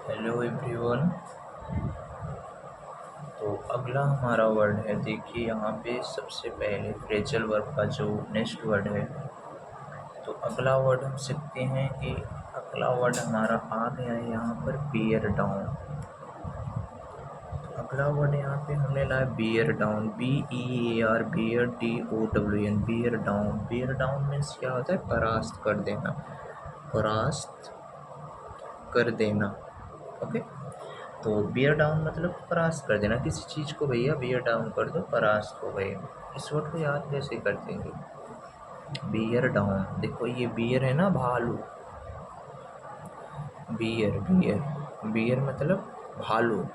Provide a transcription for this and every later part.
Hello everyone. तो अगला हमारा वर्ड है, देखिए यहाँ पे सबसे पहले फ्रेजल वर्ब का जो नेक्स्ट वर्ड है, तो अगला वर्ड हम सीखते हैं कि अगला वर्ड हमारा आ गया है यहाँ पर बियर डाउन। अगला वर्ड यहाँ पे हमने लाया bear down, BEAR, bear DOWN, bear down. Bear down means क्या होता है? परास्त कर देना, परास्त कर देना। ओके, तो बियर डाउन मतलब परास्त कर देना किसी चीज़ को। भैया बियर डाउन कर दो, परास्त हो गए। इस वर्ड को याद कैसे कर देंगे? बियर डाउन, देखो ये बियर है ना, भालू। बियर बियर बियर मतलब भालू।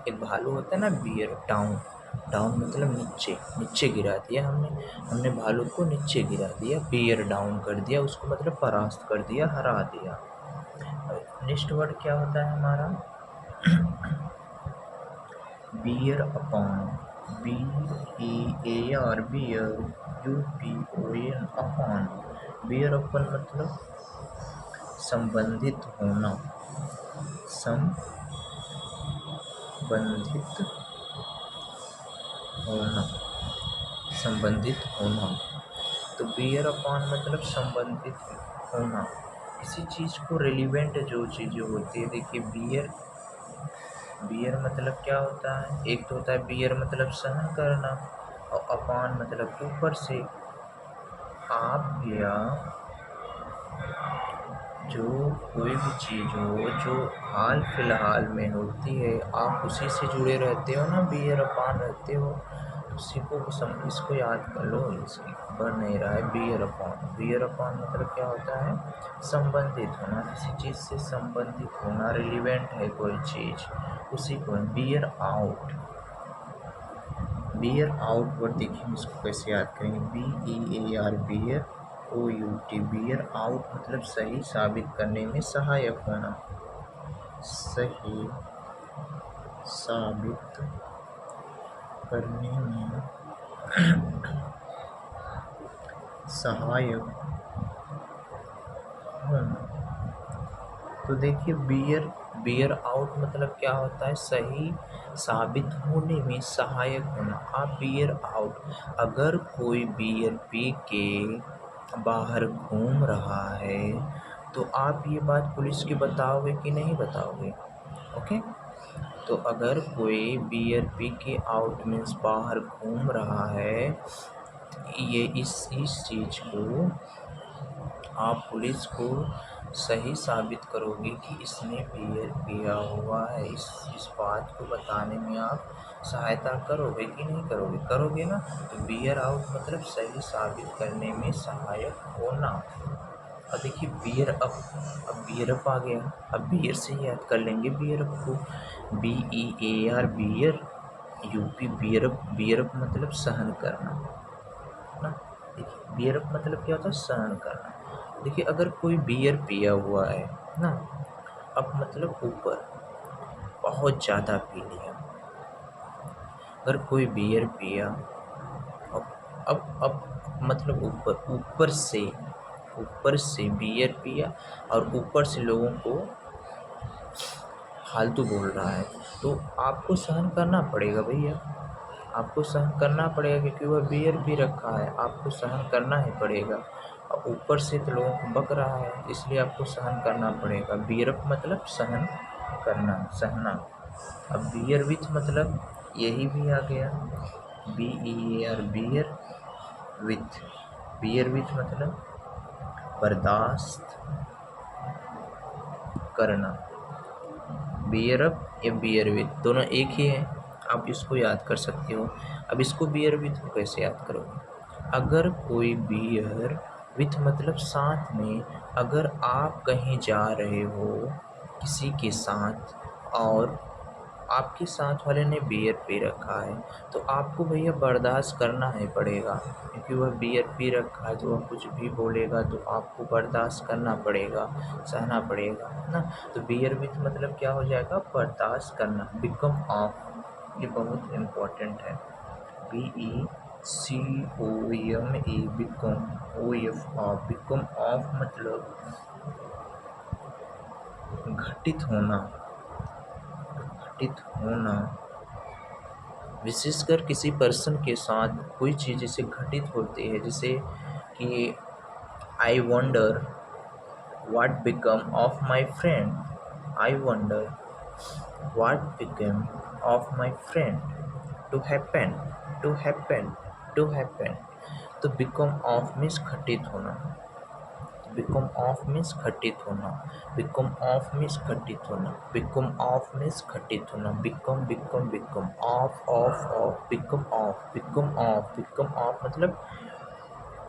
एक भालू होता है ना, बियर डाउन। डाउन मतलब नीचे, नीचे गिरा दिया हमने भालू को नीचे गिरा दिया, बियर डाउन कर दिया उसको, मतलब परास्त कर दिया, हरा दिया। नेक्स्ट वर्ड क्या होता है हमारा? Bear upon, BEAR, bear, UPON, upon. Bear upon मतलब संबंधित होना, संबंधित होना, संबंधित होना। तो बियर अपॉन मतलब संबंधित होना, किसी चीज़ को रिलेवेंट जो चीज़ें होती है। देखिए बियर, बियर मतलब क्या होता है? एक तो होता है बियर मतलब सहन करना, और अपॉन मतलब ऊपर से। आप या जो कोई भी चीज़ हो जो हाल फिलहाल में होती है, आप उसी से जुड़े रहते हो ना, बियर अपॉन रहते हो, तो उसी को इसको याद कर लो। इसकी बन नहीं रहा है, बियर अपॉन। बियर अपॉन मतलब क्या होता है? संबंधित होना, किसी चीज़ से संबंधित होना, रिलेवेंट है कोई चीज़, उसी को। Bear out, bear out word देखिए इसको कैसे याद करेंगे? BEAR, bear, OUT, bear out मतलब सही साबित करने में सहायक होना, सही साबित करने में सहायक होना। तो देखिए बियर, बियर आउट मतलब क्या होता है? सही साबित होने में सहायक होना। आप बियर आउट, अगर कोई बियर पी के बाहर घूम रहा है तो आप ये बात पुलिस की बताओगे कि नहीं बताओगे? ओके, तो अगर कोई बियर पी के आउट मीन्स बाहर घूम रहा है, ये इस चीज़ को आप पुलिस को सही साबित करोगे कि इसने बियर पिया हुआ है। इस बात को बताने में आप सहायता करोगे कि नहीं करोगे? करोगे ना। तो बियर आउट मतलब सही साबित करने में सहायक होना। अब देखिए बियर अप, अब बियर अप आ गया, अब बियर से याद कर लेंगे बियर अप को। BEAR, bear, UP, bear up. Bear up मतलब सहन करना ना। देखिए बियर अप मतलब क्या होता है? सहन करना। देखिए अगर कोई बियर पिया हुआ है ना, अब मतलब ऊपर बहुत ज़्यादा पी लिया, अगर कोई बियर पिया, अब मतलब ऊपर से बियर पिया और ऊपर से लोगों को फालतू बोल रहा है, तो आपको सहन करना पड़ेगा भैया, आपको सहन करना पड़ेगा, क्योंकि वह बियर पी रखा है, आपको सहन करना ही पड़ेगा। और ऊपर से तो लोगों को बक रहा है, इसलिए आपको सहन करना पड़ेगा। बियर अप मतलब सहन करना, सहना। अब बियर विथ मतलब यही भी आ गया, BEAR, beer with. Beer with मतलब बर्दाश्त करना। बियर अप या बियर विथ दोनों एक ही है, आप इसको याद कर सकते हो। अब इसको बियर विथ को कैसे याद करोगे? अगर कोई बियर विथ मतलब साथ में, अगर आप कहीं जा रहे हो किसी के साथ और आपके साथ वाले ने बियर पी रखा है, तो आपको भैया बर्दाश्त करना ही पड़ेगा, क्योंकि वह बियर पी रखा है, तो वह कुछ भी बोलेगा तो आपको बर्दाश्त करना पड़ेगा, सहना पड़ेगा ना। तो बियर विथ मतलब क्या हो जाएगा? बर्दाश्त करना। बिकम ऑफ, ये बहुत इम्पोर्टेंट है। BECOME, become, OF, of. Become of मतलब घटित होना, घटित होना, विशेषकर किसी पर्सन के साथ कोई चीज़ जैसे घटित होती है, जैसे कि I wonder what become of my friend, I wonder what become of my friend, to happen, to happen, to happen. तो बिकम ऑफ मीन्स घटित होना, बिकम ऑफ मीन्स घटित होना, बिकम ऑफ मीन्स घटित होना, बिकम ऑफ मीन्स घटित होना, become become become, of of, become of मतलब,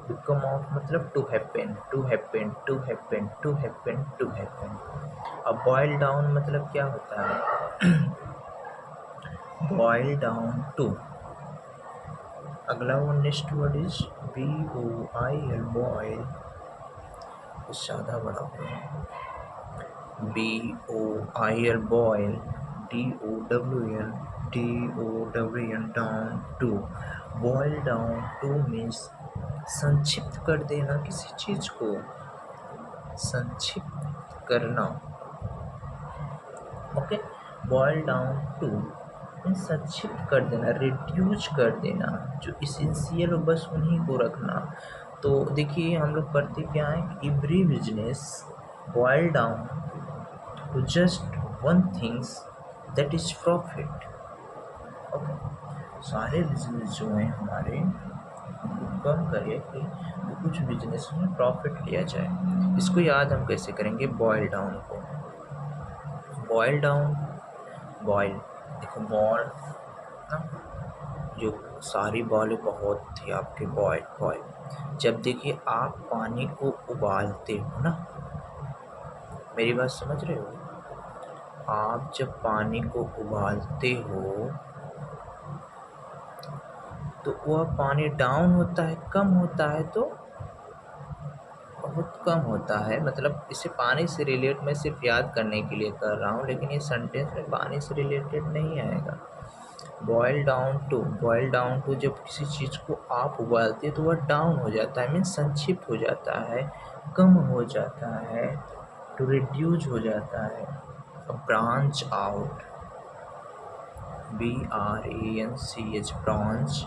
बिकम ऑफ मतलब to happen, to happen, to happen, to happen, to happen. अब बॉयल डाउन मतलब क्या होता है? बॉयल डाउन टू, अगला वो next word is BOIL, boil, कुछ ज़्यादा बड़ा हो गया, BOIL, boil, DOWN down to, boil down to means संक्षिप्त कर देना किसी चीज़ को, संक्षिप्त करना। Okay, boil down to means संक्षिप्त कर देना, रिड्यूस कर देना, जो इसेंशियल हो बस उन्हीं को रखना। तो देखिए हम लोग करते क्या है, every business boil down to just one things that is profit. Okay, सारे बिजनेस जो हैं हमारे कम करिए कि कुछ बिजनेस में प्रॉफिट लिया जाए। इसको याद हम कैसे करेंगे, बॉयल डाउन को, बॉयल डाउन, बॉयल, देखो बॉल ना, जो सारी बॉलें बहुत थी आपके, बॉयल बॉयल, जब देखिए आप पानी को उबालते हो ना, मेरी बात समझ रहे हो, आप जब पानी को उबालते हो तो वह पानी डाउन होता है, कम होता है, तो बहुत कम होता है, मतलब इसे पानी से रिलेट मैं सिर्फ याद करने के लिए कर रहा हूँ, लेकिन ये सेंटेंस में पानी से रिलेटेड नहीं आएगा। Boil down to, boil down to जब किसी चीज़ को आप उबालते हैं तो वह डाउन हो जाता है, मीन्स संक्षिप्त हो जाता है, कम हो जाता है, टू रिड्यूस हो जाता है। Branch out, BRANCH, branch,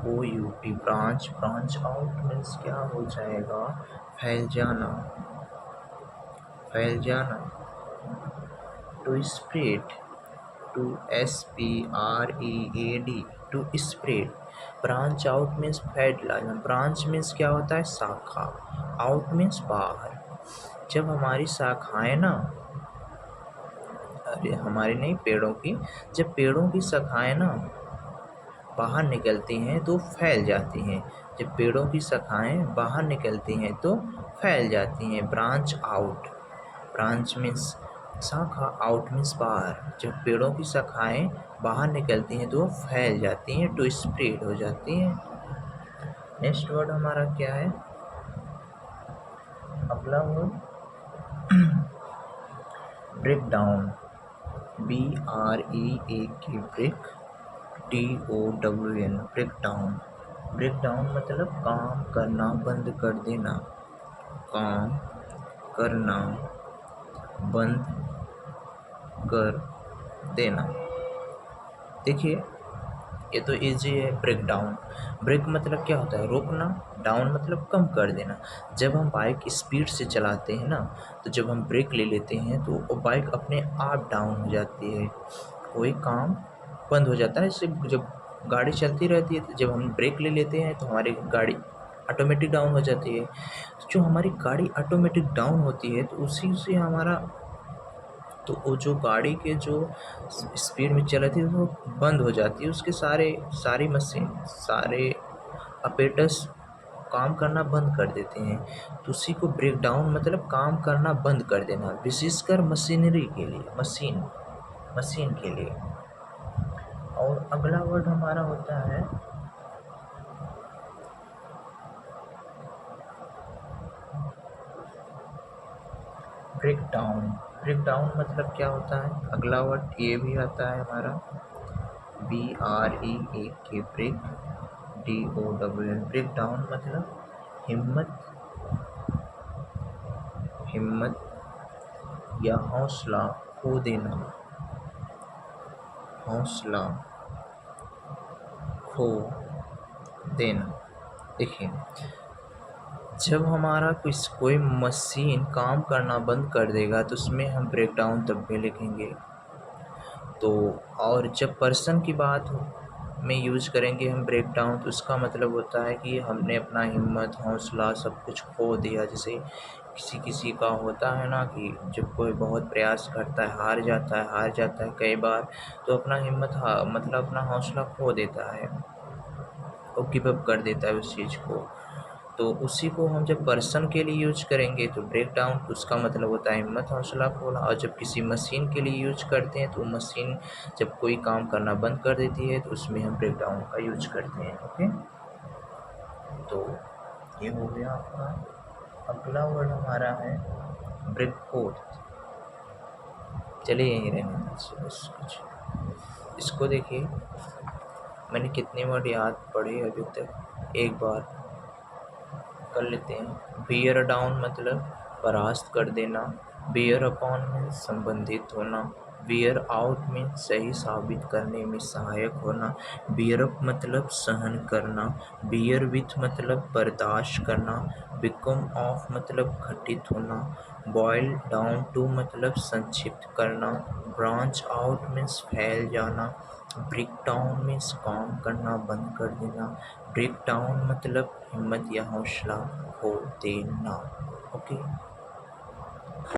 OUT, branch, branch out means क्या हो जाएगा, फैल जाना, फैल जाना। To spread, to SPREAD, to spread, branch out means फैलाना, ब्रांच मीन्स क्या होता है, शाखा, आउट मीन्स बाहर। जब हमारी शाखाएं ना, अरे हमारी नहीं, पेड़ों की, जब पेड़ों की शाखाएं ना बाहर निकलती हैं तो फैल जाती हैं, जब पेड़ों की शाखाएं बाहर निकलती हैं तो फैल जाती हैं। ब्रांच आउट, ब्रांच मीन्स शाखा, आउट मीन्स बाहर, जब पेड़ों की शाखाएं बाहर निकलती हैं तो फैल जाती हैं, टू स्प्रेड हो जाती हैं। नेक्स्ट वर्ड हमारा क्या है, अगला word break down, BREAK, break, DOWN, break down, break down मतलब काम करना बंद कर देना, काम करना बंद कर देना। देखिए ये तो इजी है, ब्रेक डाउन, ब्रेक मतलब क्या होता है, रोकना, डाउन मतलब कम कर देना। जब हम बाइक स्पीड से चलाते हैं ना, तो जब हम ब्रेक ले लेते हैं तो वो बाइक अपने आप डाउन हो जाती है, कोई काम बंद हो जाता है। जैसे जब गाड़ी चलती रहती है तो जब हम ब्रेक ले लेते हैं तो हमारी गाड़ी ऑटोमेटिक डाउन हो जाती है। जो हमारी गाड़ी ऑटोमेटिक डाउन होती है तो उसी से हमारा, तो वो जो गाड़ी के जो स्पीड में चल रही थी वो बंद हो जाती है, उसके सारी मशीन, सारे अपरेटस काम करना बंद कर देते हैं। तो उसी को ब्रेक डाउन मतलब काम करना बंद कर देना, विशेषकर मशीनरी के लिए, मशीन के लिए। और अगला वर्ड हमारा होता है ब्रेक डाउन, ब्रेक डाउन मतलब क्या होता है, अगला वर्ड ये भी आता है हमारा BREAK, break, DOWN, break down मतलब हिम्मत या हौसला खो देना, हौसला खो देना। देखिए, जब हमारा कोई मशीन काम करना बंद कर देगा तो उसमें हम ब्रेक डाउन तब भी लिखेंगे। तो और जब पर्सन की बात में यूज करेंगे हम ब्रेक डाउन, तो उसका मतलब होता है कि हमने अपना हिम्मत, हौसला सब कुछ खो दिया। जैसे किसी का होता है ना कि जब कोई बहुत प्रयास करता है, हार जाता है कई बार, तो अपना हिम्मत मतलब अपना हौसला खो देता है, वो गिव अप कर देता है उस चीज़ को। तो उसी को हम जब पर्सन के लिए यूज करेंगे तो ब्रेक डाउन, तो उसका मतलब होता है हिम्मत, हौसला खोना। और जब किसी मशीन के लिए यूज करते हैं तो मशीन जब कोई काम करना बंद कर देती है तो उसमें हम ब्रेक डाउन का यूज करते हैं। ओके, तो ये हो गया आपका। अगला वर्ड हमारा है ब्रेक फोर्थ। चलिए यहीं रहने दीजिए बस कुछ। इसको देखिए, मैंने कितने वर्ड याद पढ़े अभी तक, एक बार कर लेते हैं। बियर डाउन मतलब परास्त कर देना। बियर अपॉन में संबंधित होना। बियर आउट में सही साबित करने में सहायक होना। बियर अप मतलब सहन करना। बियर विथ मतलब बर्दाश्त करना। बिकम ऑफ मतलब घटित होना। बॉयल डाउन टू मतलब संक्षिप्त करना। ब्रांच आउट मीन्स फैल जाना। ब्रेक डाउन मीन्स काम करना बंद कर देना। ब्रेक डाउन मतलब हिम्मत या हौसला खो देना। ओके।